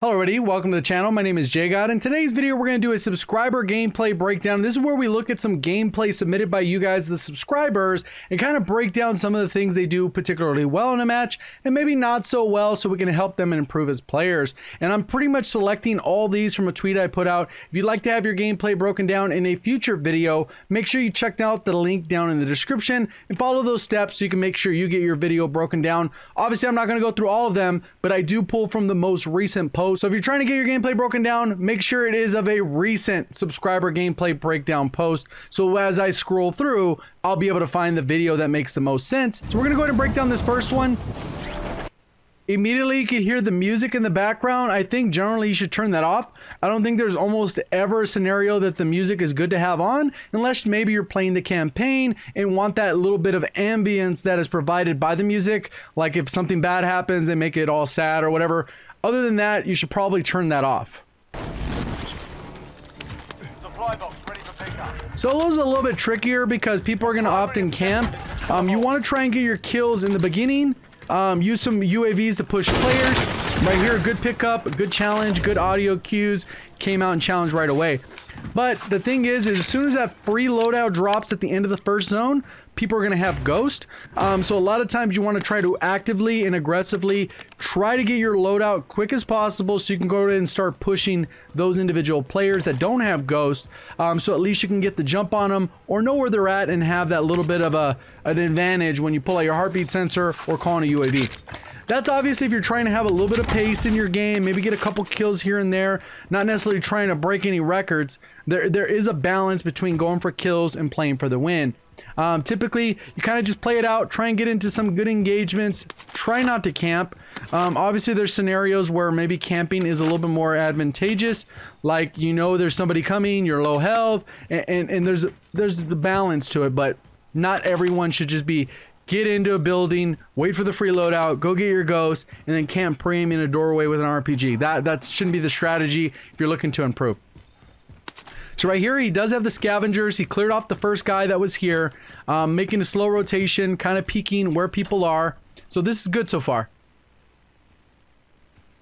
Hello everybody, welcome to the channel. My name is JGOD. In today's video, we're going to do a subscriber gameplay breakdown. This is where we look at some gameplay submitted by you guys, the subscribers, and kind of break down some of the things they do particularly well in a match and maybe not so well, so we can help them and improve as players. And I'm pretty much selecting all these from a tweet I put out. If you'd like to have your gameplay broken down in a future video, make sure you check out the link down in the description and follow those steps so you can make sure you get your video broken down. Obviously, I'm not going to go through all of them, but I do pull from the most recent post. So if you're trying to get your gameplay broken down, make sure it is of a recent subscriber gameplay breakdown post. So as I scroll through, I'll be able to find the video that makes the most sense. So we're going to go ahead and break down this first one. Immediately you can hear the music in the background. I think generally you should turn that off. I don't think there's almost ever a scenario that the music is good to have on, unless maybe you're playing the campaign and want that little bit of ambience that is provided by the music. Like if something bad happens, they make it all sad or whatever. Other than that, you should probably turn that off. Solo's a little bit trickier because people are going to often camp. You want to try and get your kills in the beginning. Use some UAVs to push players. Right here, a good pickup, a good challenge, good audio cues. Came out and challenged right away. But the thing is as soon as that free loadout drops at the end of the first zone, people are going to have ghost. So a lot of times you want to try to actively and aggressively try to get your loadout quick as possible so you can go ahead and start pushing those individual players that don't have ghost. So at least you can get the jump on them or know where they're at and have that little bit of an advantage when you pull out your heartbeat sensor or call in a UAV. That's obviously if you're trying to have a little bit of pace in your game, maybe get a couple kills here and there, not necessarily trying to break any records. There is a balance between going for kills and playing for the win. Typically, you kind of just play it out, try and get into some good engagements, try not to camp. Obviously, there's scenarios where maybe camping is a little bit more advantageous, like you know there's somebody coming, you're low health, and there's the balance to it, but not everyone should just be get into a building, wait for the free loadout, go get your ghost, and then camp preem in a doorway with an RPG. That shouldn't be the strategy if you're looking to improve. So right here, he does have the scavengers. He cleared off the first guy that was here, making a slow rotation, kind of peeking where people are. So this is good so far.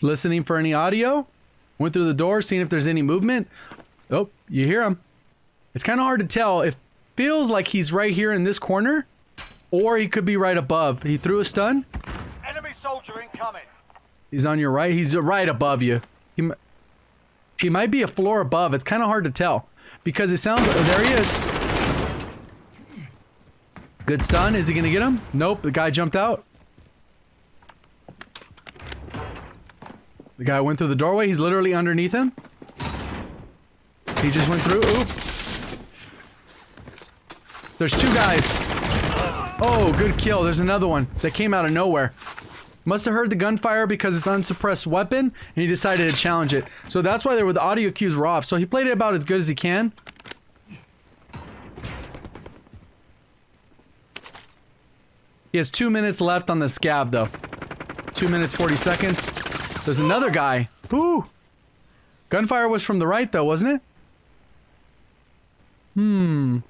Listening for any audio. Went through the door, seeing if there's any movement. Oh, you hear him. It's kind of hard to tell. It feels like he's right here in this corner, or he could be right above. He threw a stun. Enemy soldier incoming. He's on your right. He's right above you. He might be a floor above. It's kind of hard to tell because it sounds like, oh, there he is. Good stun. Is he going to get him? Nope. The guy jumped out. The guy went through the doorway. He's literally underneath him. He just went through. Oop. There's two guys. Oh, good kill. There's another one that came out of nowhere. Must have heard the gunfire because it's unsuppressed weapon, and he decided to challenge it. So that's why the audio cues were off. So he played it about as good as he can. He has 2 minutes left on the scav, though. 2 minutes, 40 seconds. There's another guy. Whoo! Gunfire was from the right, though, wasn't it? The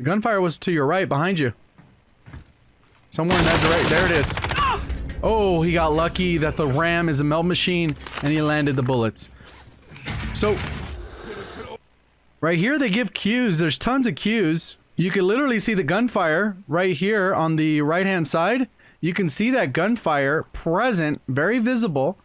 gunfire was to your right, behind you. Somewhere in that direction. There it is. Oh, he got lucky that the RAM is a melt machine and he landed the bullets. So, right here they give cues. There's tons of cues. You can literally see the gunfire right here on the right-hand side. You can see that gunfire present, very visible.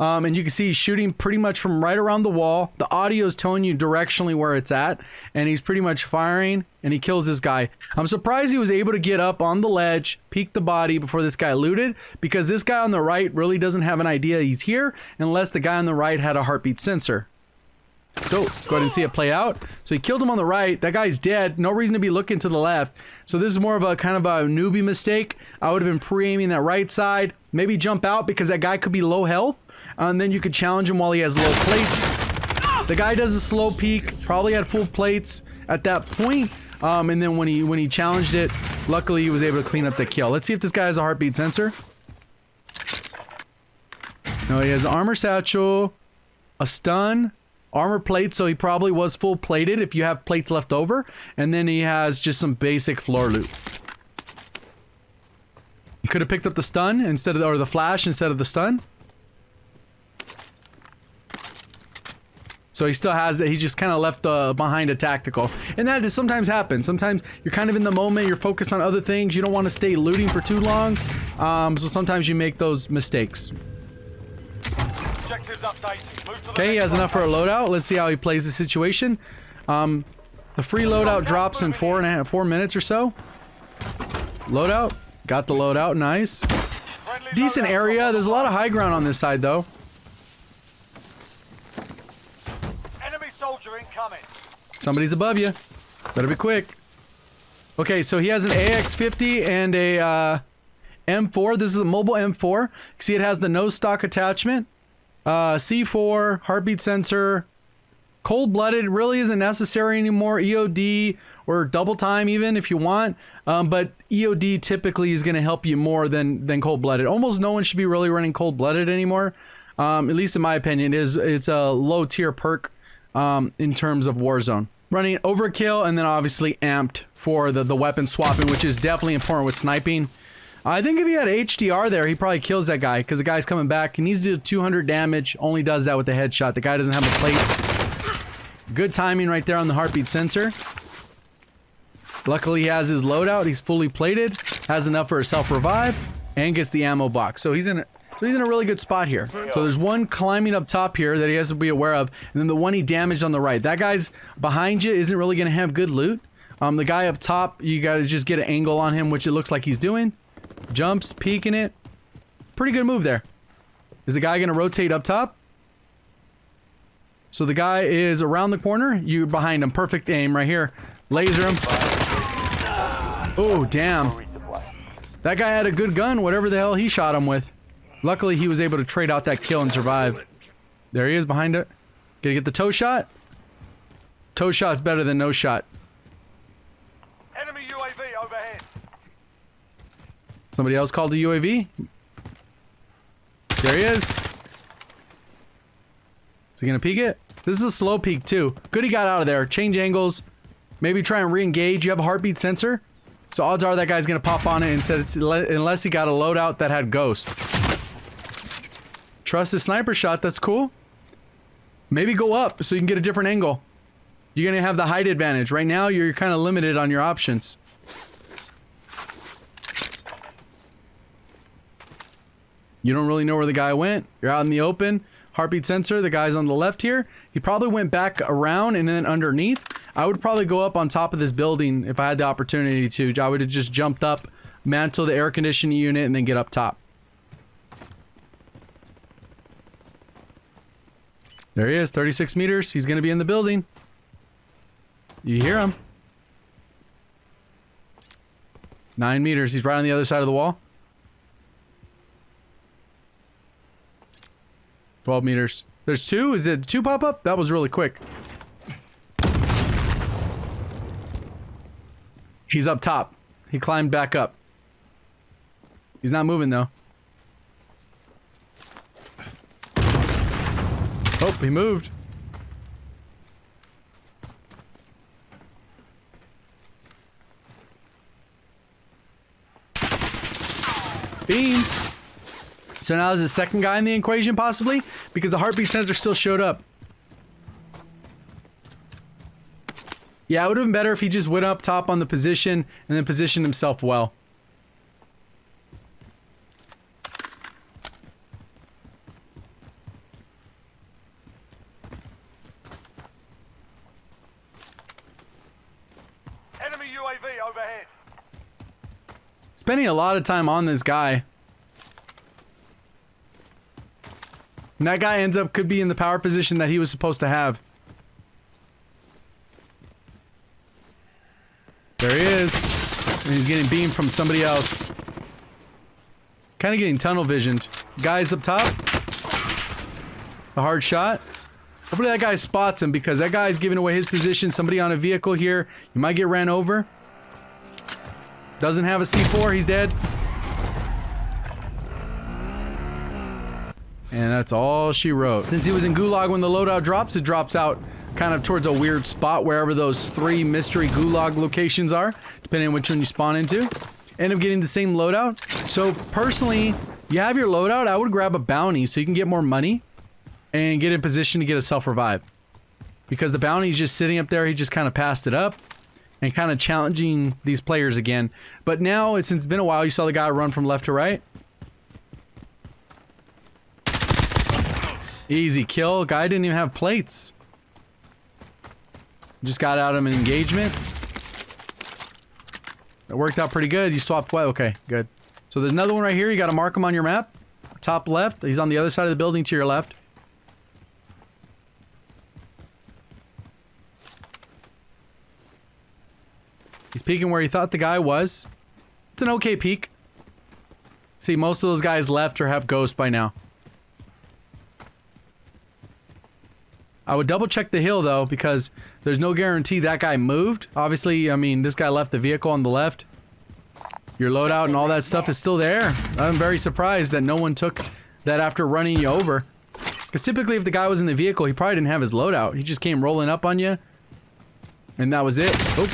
And you can see he's shooting pretty much from right around the wall. The audio is telling you directionally where it's at. And he's pretty much firing and he kills this guy. I'm surprised he was able to get up on the ledge, peek the body before this guy looted, because this guy on the right really doesn't have an idea he's here unless the guy on the right had a heartbeat sensor. So, go ahead and see it play out. So he killed him on the right. That guy's dead. No reason to be looking to the left. So this is more of a kind of a newbie mistake. I would have been pre-aiming that right side. Maybe jump out because that guy could be low health. And then you could challenge him while he has low plates. The guy does a slow peek. Probably had full plates at that point. And then when he challenged it, luckily he was able to clean up the kill. Let's see if this guy has a heartbeat sensor. No, he has armor satchel, a stun, armor plate, so he probably was full plated if you have plates left over. And then he has just some basic floor loot. He could have picked up the stun instead of, or the flash instead of the stun. So he still has it. He just kind of left behind a tactical. And that is sometimes happens. Sometimes you're kind of in the moment. You're focused on other things. You don't want to stay looting for too long. So sometimes you make those mistakes. Objectives updated. Move to the Okay, he has enough for a loadout. Let's see how he plays the situation. The free loadout drops in 4 minutes or so. Loadout. Got the loadout. Nice. Friendly Decent loadout area. drop There's a lot of high ground on this side, though. Enemy soldier incoming. Somebody's above you. Better be quick. Okay, so he has an AX-50 and a M4. This is a mobile M4. See, it has the no stock attachment. C4, heartbeat sensor. Cold-blooded really isn't necessary anymore. EOD or double time even if you want. But EOD typically is going to help you more than cold-blooded. Almost no one should be really running cold-blooded anymore. At least in my opinion, it's a low-tier perk in terms of Warzone. Running overkill and then obviously amped for the weapon swapping, which is definitely important with sniping. I think if he had HDR there, he probably kills that guy because the guy's coming back. He needs to do 200 damage. Only does that with the headshot. The guy doesn't have a plate. Good timing right there on the heartbeat sensor. Luckily, he has his loadout. He's fully plated. Has enough for a self-revive. And gets the ammo box. So he's in a really good spot here. So there's one climbing up top here that he has to be aware of. And then the one he damaged on the right. That guy's behind you isn't really going to have good loot. The guy up top, you got to just get an angle on him, which it looks like he's doing. Jumps, peeking it. Pretty good move there. Is the guy going to rotate up top? So the guy is around the corner. You're behind him. Perfect aim right here. Laser him. Oh, damn. That guy had a good gun, whatever the hell he shot him with. Luckily, he was able to trade out that kill and survive. There he is behind it. Gonna get the toe shot? Toe shot's better than no shot. Enemy UAV overhead. Somebody else called the UAV. There he is. Is he gonna peek it? This is a slow peek too. Good he got out of there. Change angles. Maybe try and re-engage. You have a heartbeat sensor. So odds are that guy's gonna pop on it and said it's unless he got a loadout that had ghost. Trust the sniper shot, that's cool. Maybe go up so you can get a different angle. You're gonna have the height advantage. Right now you're kind of limited on your options. You don't really know where the guy went. You're out in the open. Heartbeat sensor, the guy's on the left here. He probably went back around and then underneath. I would probably go up on top of this building if I had the opportunity to. I would have just jumped up, mantle the air conditioning unit, and then get up top. There he is, 36 meters. He's going to be in the building. You hear him. 9 meters. He's right on the other side of the wall. 12 meters. There's two? Is it two pop up? That was really quick. He's up top. He climbed back up. He's not moving though. Oh, he moved. Beam. So now there's a second guy in the equation possibly because the heartbeat sensor still showed up. Yeah, it would have been better if he just went up top on the position and then positioned himself well. Enemy UAV overhead. Spending a lot of time on this guy. And that guy ends up could be in the power position that he was supposed to have. There he is. And he's getting beamed from somebody else. Kind of getting tunnel visioned. Guys up top. A hard shot. Hopefully that guy spots him because that guy's giving away his position. Somebody on a vehicle here. You might get ran over. Doesn't have a C4. He's dead. And that's all she wrote. Since he was in Gulag when the loadout drops, it drops out kind of towards a weird spot wherever those 3 mystery Gulag locations are, depending on which one you spawn into. End up getting the same loadout. So personally, you have your loadout, I would grab a bounty so you can get more money and get in position to get a self-revive. because the bounty's just sitting up there. He just kind of passed it up and kind of challenging these players again. But now, since it's been a while, you saw the guy run from left to right. Easy kill. Guy didn't even have plates. Just got out of an engagement. It worked out pretty good. You swapped well. Okay, good. So there's another one right here. You got to mark him on your map. Top left. He's on the other side of the building to your left. He's peeking where he thought the guy was. It's an okay peek. See, most of those guys left or have ghost by now. I would double check the hill though, because there's no guarantee that guy moved. Obviously, I mean, this guy left the vehicle on the left. Your loadout and all that stuff is still there. I'm very surprised that no one took that after running you over. Because typically if the guy was in the vehicle, he probably didn't have his loadout. He just came rolling up on you. And that was it. Oh,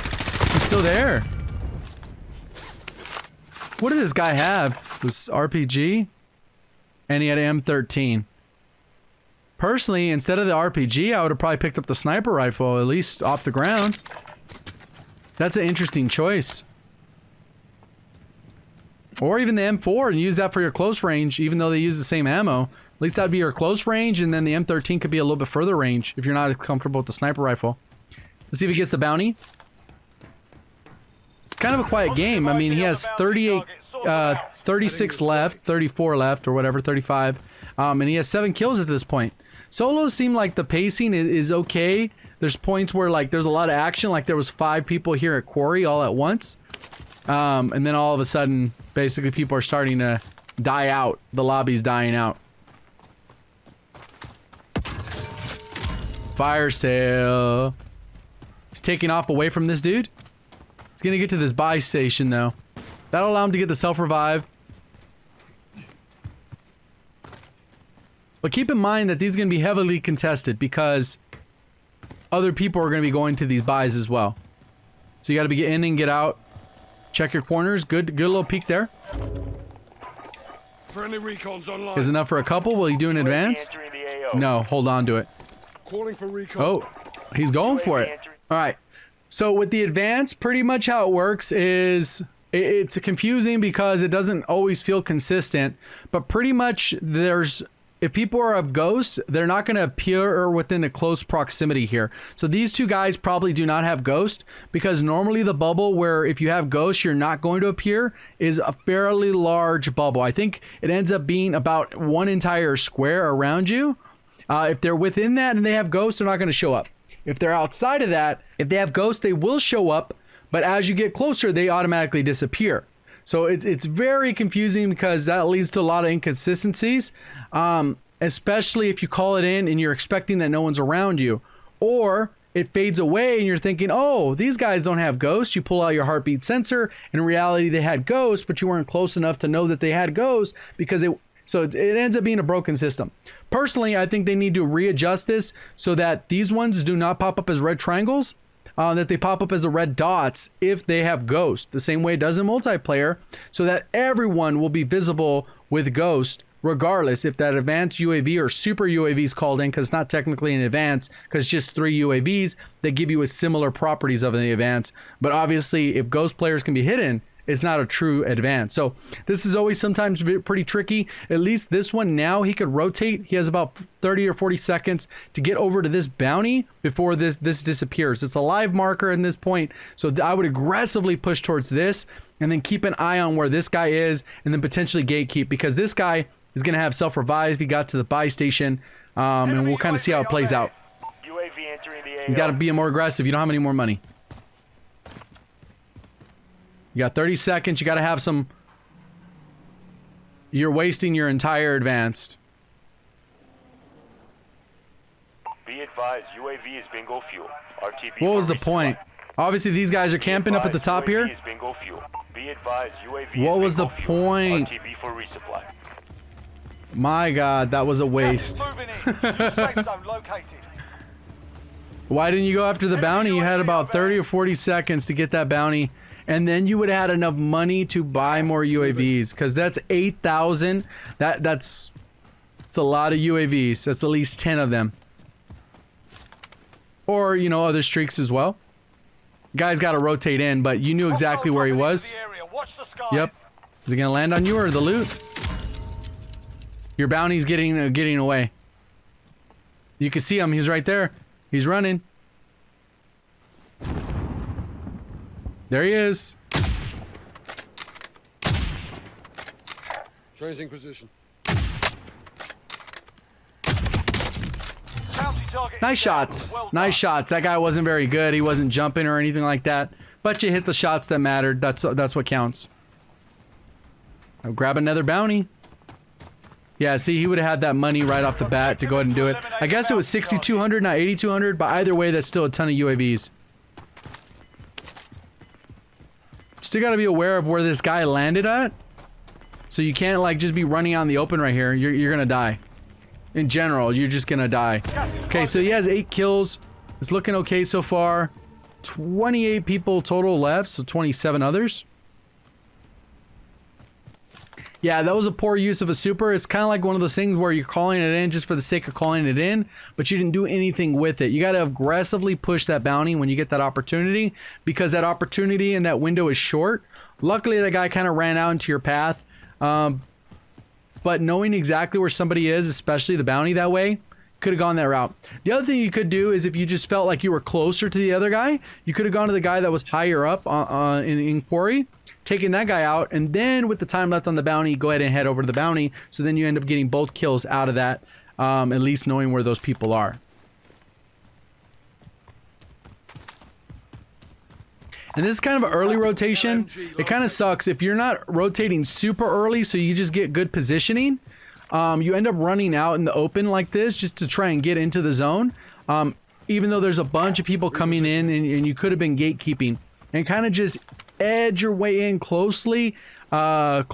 he's still there. What did this guy have? It was RPG. And he had an M13. Personally, instead of the RPG, I would have probably picked up the sniper rifle, at least off the ground. That's an interesting choice. Or even the M4 and use that for your close range, even though they use the same ammo. At least that'd be your close range, and then the M13 could be a little bit further range if you're not as comfortable with the sniper rifle. Let's see if he gets the bounty. It's kind of a quiet game. I mean, he has 36 left, 34 left, or whatever, 35. And he has 7 kills at this point. Solos seem like the pacing is okay. There's points where, like, there's a lot of action. Like, there was 5 people here at Quarry all at once. And then all of a sudden, basically, people are starting to die out. The lobby's dying out. Fire sale. He's taking off away from this dude. He's gonna get to this buy station, though. That'll allow him to get the self-revive. But keep in mind that these are going to be heavily contested because other people are going to be going to these buys as well. So you got to be get in and get out. Check your corners. Good little peek there. Friendly recon's online. Is enough for a couple. Will you do an advanced? No, hold on to it. Calling for recon. Oh, he's going for it. All right. So with the advance, pretty much how it works is it's confusing because it doesn't always feel consistent. But pretty much if people are of ghost, they're not going to appear within a close proximity here. So these two guys probably do not have ghost because normally the bubble where if you have ghost, you're not going to appear is a fairly large bubble. I think it ends up being about one entire square around you. If they're within that and they have ghost, they're not going to show up. If they're outside of that, if they have ghost, they will show up. But as you get closer, they automatically disappear. So it's very confusing because that leads to a lot of inconsistencies, especially if you call it in and you're expecting that no one's around you. Or it fades away and you're thinking, oh, these guys don't have ghosts. You pull out your heartbeat sensor. In reality, they had ghosts, but you weren't close enough to know that they had ghosts because so it ends up being a broken system. Personally, I think they need to readjust this so that these ones do not pop up as red triangles. That they pop up as the red dots if they have ghost, the same way it does in multiplayer, so that everyone will be visible with ghost, regardless if that advanced UAV or super UAV is called in, because it's not technically an advance, because it's just 3 UAVs that give you a similar properties of the advance. But obviously, if ghost players can be hidden, it's not a true advance. So this is always sometimes pretty tricky. At least this one now he could rotate. He has about 30 or 40 seconds to get over to this bounty before this disappears. It's a live marker in this point. So I would aggressively push towards this and then keep an eye on where this guy is and then potentially gatekeep because this guy is going to have self-revive if he got to the buy station. And we'll kind of see how it plays out. He's got to be more aggressive. You don't have any more money. You got 30 seconds. You got to have some. You're wasting your entire advanced. Be advised, UAV is bingo fuel. RTB what was the point? Obviously, these guys are camping up at the top here. Is bingo fuel. Be advised, UAV what was the fuel. point? RTB for resupply. My God, that was a waste. Why didn't you go after the bounty? You had about 30 or 40 seconds to get that bounty. And then you would have had enough money to buy more UAVs because that's 8,000. That's a lot of UAVs. That's at least 10 of them. or you know, other streaks as well. Guy's got to rotate in, but you knew exactly where he was. Watch the skies. Yep. Is he gonna land on you or the loot? Your bounty's getting away. You can see him. He's right there. He's running. There he is. Changing position. Nice shots. Nice shots. That guy wasn't very good. He wasn't jumping or anything like that. But you hit the shots that mattered. That's what counts. I'll grab another bounty. Yeah, see, he would have had that money right off the bat to go ahead and do it. I guess it was 6,200, not 8,200, but either way, that's still a ton of UAVs. Still got to be aware of where this guy landed at. So you can't, like, just be running out in the open right here. You're going to die. In general, you're just going to die. Okay, so he has 8 kills. It's looking okay so far. 28 people total left, so 27 others. Yeah, that was a poor use of a super. It's kind of like one of those things where you're calling it in just for the sake of calling it in, but you didn't do anything with it. You got to aggressively push that bounty when you get that opportunity, because that opportunity and that window is short. Luckily, the guy kind of ran out into your path. But knowing exactly where somebody is, especially the bounty that way, could have gone that route. The other thing you could do is if you just felt like you were closer to the other guy, you could have gone to the guy that was higher up in inquiry, taking that guy out, and then with the time left on the bounty, go ahead and head over to the bounty. So then you end up getting both kills out of that, at least knowing where those people are. And this is kind of an early rotation. It kind of sucks if you're not rotating super early, so you just get good positioning. You end up running out in the open like this just to try and get into the zone. Even though there's a bunch of people coming in and you could have been gatekeeping. And kind of just edge your way in closer and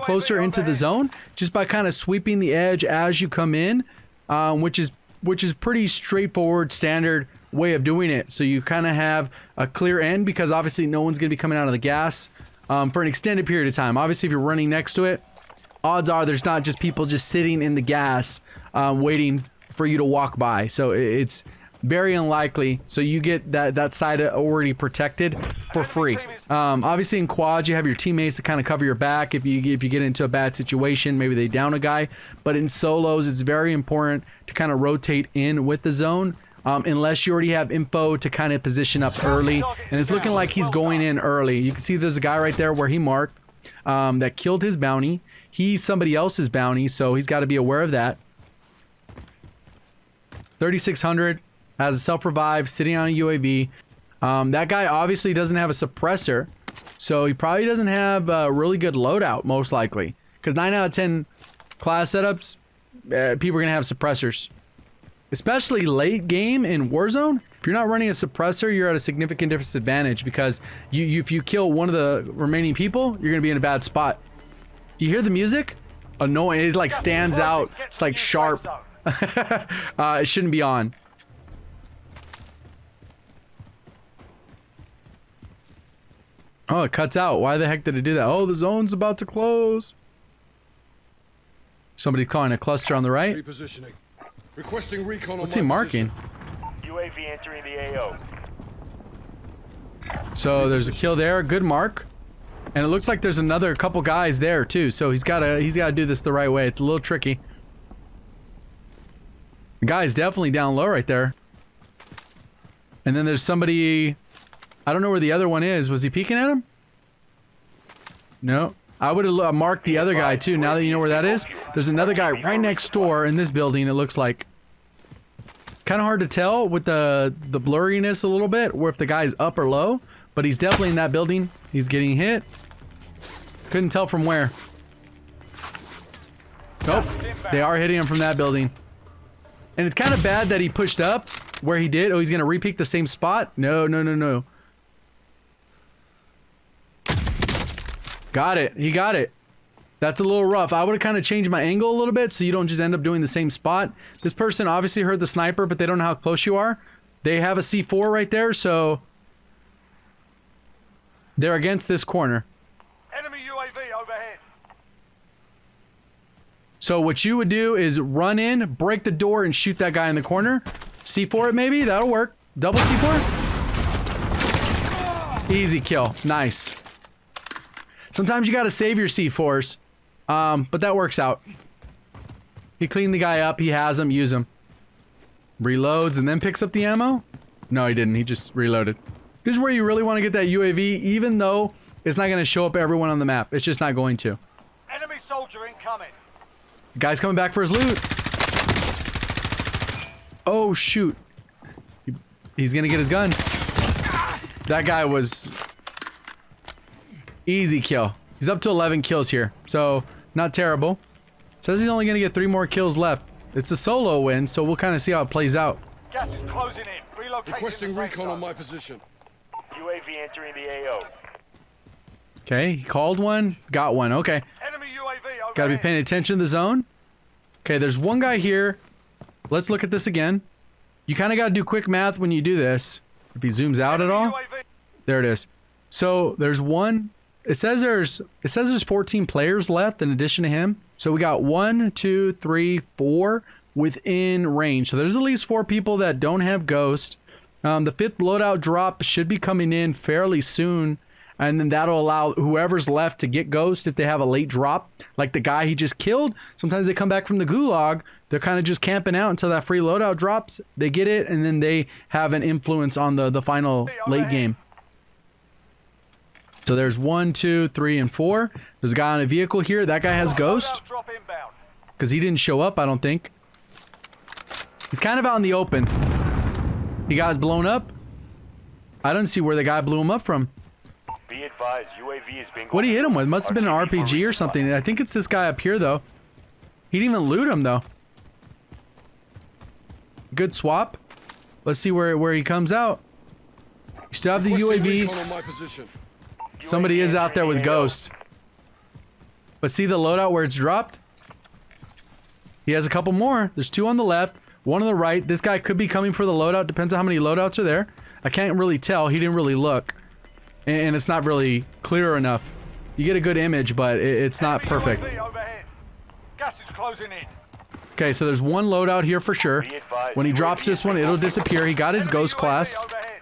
closer into the zone, just by kind of sweeping the edge as you come in, which is pretty straightforward, standard way of doing it. So you kind of have a clear end, because obviously no one's going to be coming out of the gas for an extended period of time. Obviously, if you're running next to it, odds are there's not just people just sitting in the gas waiting for you to walk by. So it's very unlikely. So you get that side already protected for free. Obviously in quads you have your teammates to kind of cover your back if you get into a bad situation. Maybe they down a guy. But in solos it's very important to kind of rotate in with the zone, unless you already have info to kind of position up early. And it's looking like he's going in early. You can see there's a guy right there where he marked that killed his bounty. He's somebody else's bounty, so he's got to be aware of that. 3,600. Has a self-revive, sitting on a UAV. That guy obviously doesn't have a suppressor, so he probably doesn't have a really good loadout, most likely. Because 9 out of 10 class setups, people are going to have suppressors. Especially late game in Warzone, if you're not running a suppressor, you're at a significant disadvantage, because if you kill one of the remaining people, you're going to be in a bad spot. You hear the music? Annoying. It like stands out. It's like sharp. It shouldn't be on. Oh, it cuts out. Why the heck did it do that? Oh, the zone's about to close. Somebody calling a cluster on the right. Repositioning. Requesting recon. What's he marking? UAV entering the AO. So there's a kill there. Good mark. And it looks like there's another couple guys there too. So he's gotta do this the right way. It's a little tricky. The guy's definitely down low right there. And then there's somebody. I don't know where the other one is. Was he peeking at him? No. I would have marked the other guy too. Now that you know where that is, there's another guy right next door in this building. It looks like. Kind of hard to tell with the blurriness a little bit, or if the guy's up or low. But he's definitely in that building. He's getting hit. Couldn't tell from where. Nope. They are hitting him from that building. And it's kind of bad that he pushed up where he did. Oh, he's going to repeat the same spot? No, no, no, no. Got it. He got it. That's a little rough. I would have kind of changed my angle a little bit so you don't just end up doing the same spot. This person obviously heard the sniper, but they don't know how close you are. They have a C4 right there, so they're against this corner. Enemy UAV overhead. So what you would do is run in, break the door, and shoot that guy in the corner. C4 it maybe? That'll work. Double C4? Easy kill. Nice. Sometimes you gotta save your C4s. But that works out. He cleaned the guy up. He has him. Use him. Reloads and then picks up the ammo? No, he didn't. He just reloaded. This is where you really want to get that UAV, even though it's not going to show up everyone on the map. It's just not going to. Enemy soldier incoming. The guy's coming back for his loot. Oh, shoot. He's going to get his gun. That guy was... Easy kill. He's up to 11 kills here. So, not terrible. Says he's only going to get 3 more kills left. It's a solo win, so we'll kind of see how it plays out. Gas is closing in. Relocating Requesting the safe recon zone. on my position. UAV entering the AO. Okay, he called one, got one. Okay, Enemy UAV overhead. gotta be paying attention to the zone. Okay, there's one guy here. Let's look at this again. You kind of gotta do quick math when you do this. If he zooms out at all. UAV. There it is. So there's one. It says there's 14 players left in addition to him. So we got 1, 2, 3, 4 within range. So there's at least 4 people that don't have Ghost. The 5th loadout drop should be coming in fairly soon. And then that'll allow whoever's left to get Ghost if they have a late drop. Like the guy he just killed. Sometimes they come back from the gulag. They're kind of just camping out until that free loadout drops. They get it and then they have an influence on the final late game. So there's 1, 2, 3, and 4. There's a guy on a vehicle here. That guy has Ghost. Loadout drop inbound. Because he didn't show up, I don't think. He's kind of out in the open. He got blown up. I don't see where the guy blew him up from. Be advised, UAV is being. What did he hit him with? Must have been an RPG or something. I think it's this guy up here, though. He didn't even loot him, though. Good swap. Let's see where he comes out. You still have the Requesting UAV. recon on my position. Somebody is out there with Ghost. But see the loadout where it's dropped? He has a couple more. There's 2 on the left, 1 on the right. This guy could be coming for the loadout. Depends on how many loadouts are there. I can't really tell. He didn't really look. And it's not really clear enough. You get a good image, but it's not Enemy perfect. UAV overhead. Gas is closing in. Okay, so there's 1 loadout here for sure. When he drops this one, it'll disappear. He got his Enemy Ghost UAV class overhead.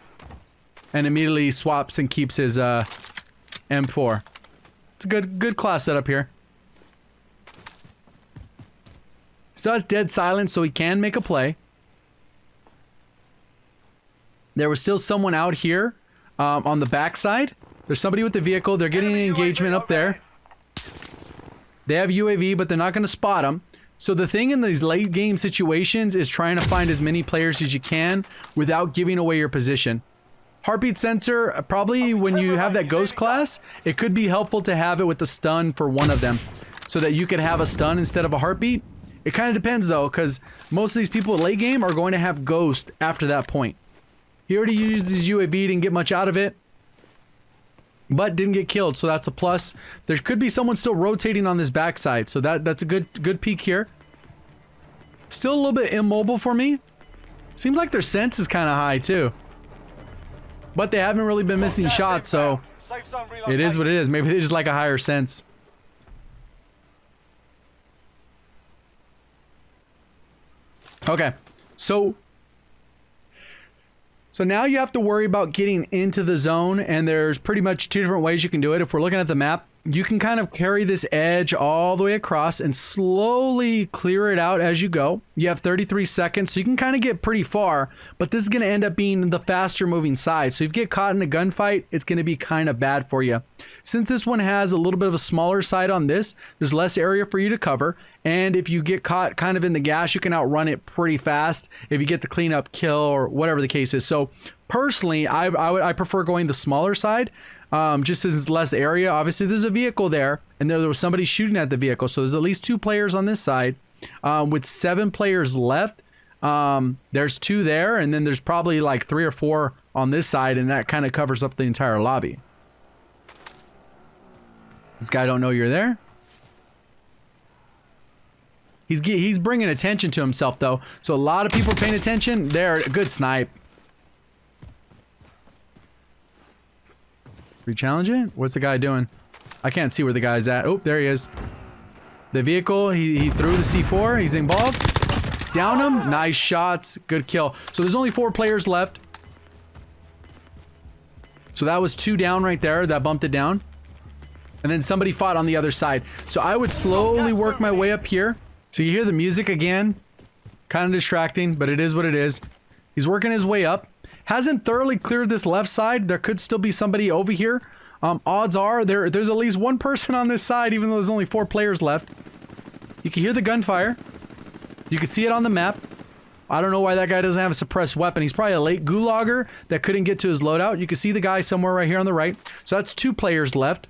and immediately swaps and keeps his M4. It's a good class setup here. Still has dead silence, so he can make a play. There was still someone out here on the backside. There's somebody with the vehicle. They're getting an Enemy engagement UAV up there. They have UAV, but they're not going to spot them. So the thing in these late game situations is trying to find as many players as you can without giving away your position. Heartbeat sensor, probably when you have that Ghost class, it could be helpful to have it with the stun for one of them so that you could have a stun instead of a heartbeat. It kind of depends though, because most of these people late game are going to have Ghost after that point. He already used his UAV, didn't get much out of it, but didn't get killed, so that's a plus. There could be someone still rotating on this backside, so that's a good peek here. Still a little bit immobile for me. Seems like their sense is kind of high too. But they haven't really been missing shots, so Safe zone it is what relocated. it is. Maybe they just like a higher sense. Okay, so now you have to worry about getting into the zone, and there's pretty much 2 different ways you can do it. If we're looking at the map, you can kind of carry this edge all the way across and slowly clear it out as you go. You have 33 seconds, so you can kind of get pretty far, but this is going to end up being the faster moving side. So if you get caught in a gunfight, it's going to be kind of bad for you. Since this one has a little bit of a smaller side on this, there's less area for you to cover. And if you get caught kind of in the gas, you can outrun it pretty fast if you get the cleanup kill or whatever the case is. So personally, I prefer going the smaller side. Just as it's less area. Obviously there's a vehicle there and there was somebody shooting at the vehicle, so there's at least 2 players on this side. With 7 players left, there's 2 there, and then there's probably like 3 or 4 on this side, and that kind of covers up the entire lobby. This guy don't know you're there. He's bringing attention to himself though, so a lot of people are paying attention. There, a good snipe. Re-challenge it? What's the guy doing? I can't see where the guy's at. Oh, there he is. The vehicle, he threw the C4. He's involved. Down him. Nice shots. Good kill. So there's only 4 players left. So that was 2 down right there. That bumped it down. And then somebody fought on the other side. So I would slowly work my way up here. So you hear the music again. Kind of distracting, but it is what it is. He's working his way up. Hasn't thoroughly cleared this left side. There could still be somebody over here. Odds are there's at least one person on this side, even though there's only 4 players left. You can hear the gunfire. You can see it on the map. I don't know why that guy doesn't have a suppressed weapon. He's probably a late gulagger that couldn't get to his loadout. You can see the guy somewhere right here on the right. So that's 2 players left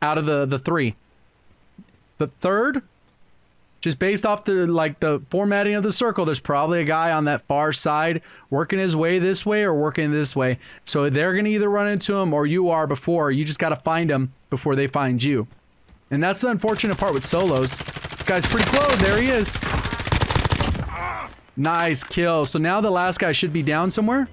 out of the 3. The third, just based off the formatting of the circle, there's probably a guy on that far side working his way this way or working this way. So they're going to either run into him or you are before. You just got to find them before they find you. And that's the unfortunate part with solos. This guy's pretty close. There he is. Nice kill. So now the last guy should be down somewhere.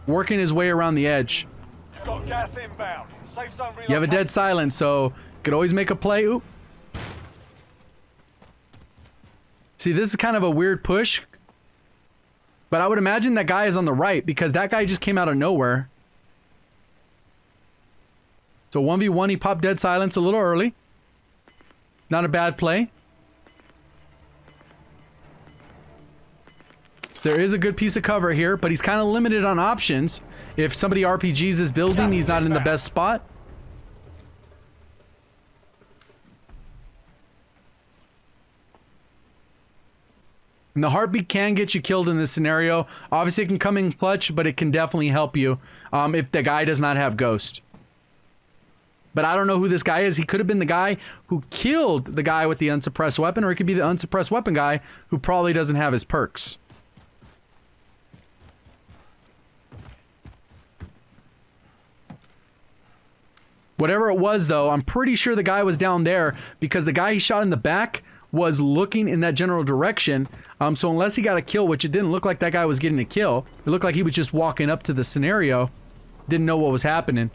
Working his way around the edge. You've got gas inbound. Safe zone relocated. You have a dead silence, so you could always make a play. Oop. See, this is kind of a weird push. But I would imagine that guy is on the right because that guy just came out of nowhere. So 1v1, he popped dead silence a little early. Not a bad play. There is a good piece of cover here, but he's kind of limited on options. If somebody RPGs this building, he's not in the best spot. And the heartbeat can get you killed in this scenario. Obviously, it can come in clutch, but it can definitely help you if the guy does not have Ghost. But I don't know who this guy is. He could have been the guy who killed the guy with the unsuppressed weapon, or he could be the unsuppressed weapon guy who probably doesn't have his perks. Whatever it was, though, I'm pretty sure the guy was down there because the guy he shot in the back was looking in that general direction. So unless he got a kill, which it didn't look like that guy was getting a kill, it looked like he was just walking up to the scenario, didn't know what was happening.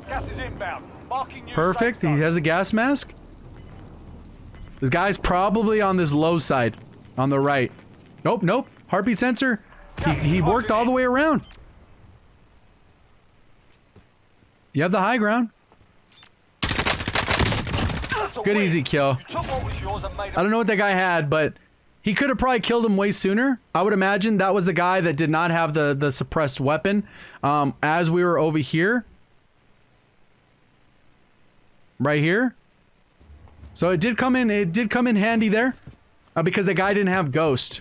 Gas is inbound. Marking you. Perfect. He has a gas mask. This guy's probably on this low side, on the right. Nope, nope. Heartbeat sensor. He worked all the way around. You have the high ground. Good easy kill. I don't know what that guy had, but he could have probably killed him way sooner. I would imagine that was the guy that did not have the suppressed weapon. As we were over here. Right here. So it did come in handy there. Because the guy didn't have Ghost.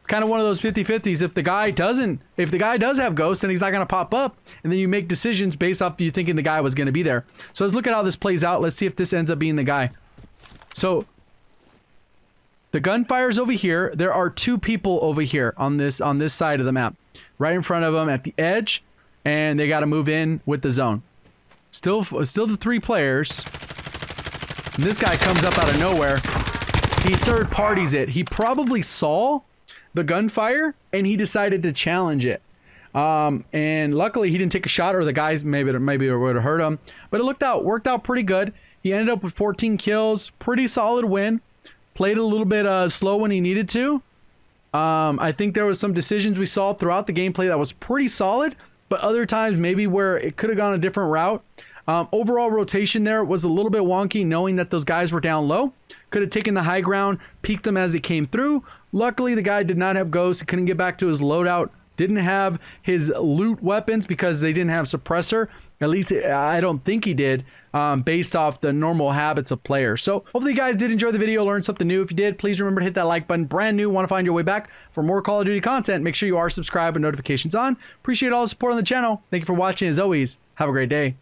Kind of one of those 50-50s. If the guy does have Ghost, then he's not going to pop up. And then you make decisions based off you thinking the guy was going to be there. So let's look at how this plays out. Let's see if this ends up being the guy. So the gunfire's over here. There are 2 people over here on this side of the map. Right in front of them at the edge. And they got to move in with the zone. Still the 3 players. And this guy comes up out of nowhere. He third parties it. He probably saw the gunfire and he decided to challenge it. And luckily he didn't take a shot, or the guys maybe it would have hurt him. But it worked out pretty good. He ended up with 14 kills. Pretty solid win. Played a little bit slow when he needed to. I think there was some decisions we saw throughout the gameplay that was pretty solid, but other times maybe where it could have gone a different route. Overall rotation there was a little bit wonky, knowing that those guys were down low. Could have taken the high ground, peeked them as they came through. Luckily, the guy did not have Ghost. He couldn't get back to his loadout. Didn't have his loot weapons because they didn't have suppressor. At least I don't think he did, based off the normal habits of players. So hopefully you guys did enjoy the video, learned something new. If you did, please remember to hit that like button. Brand new, want to find your way back for more Call of Duty content. Make sure you are subscribed and notifications on. Appreciate all the support on the channel. Thank you for watching. As always, have a great day.